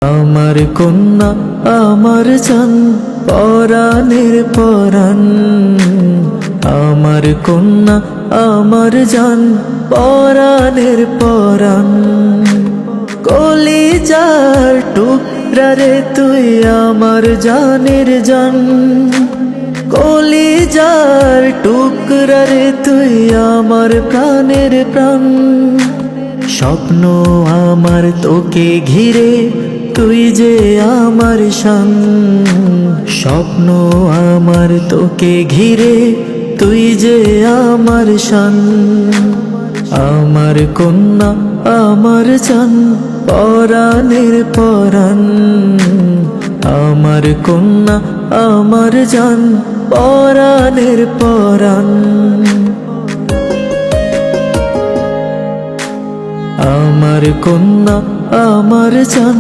আমার কন্যা আমার জান পরাণের পরাণ, আমার কন্যা আমার জান পরাণের পরাণ। কলিজার টুকরা রে তুই আমার জানের জান, কলিজার টুকরা রে তুই আমার প্রাণের প্রাণ। স্বপ্ন আমার তোকে ঘিরে তুই যে আমার শান, স্বপ্ন আমার তোকে ঘিরে তুই যে আমার শান। আমার কন্যা আমার জান পরাণের পরাণ, আমার কন্যা আমার জান পরাণের পরাণ। আমার কন্যা আমার জান।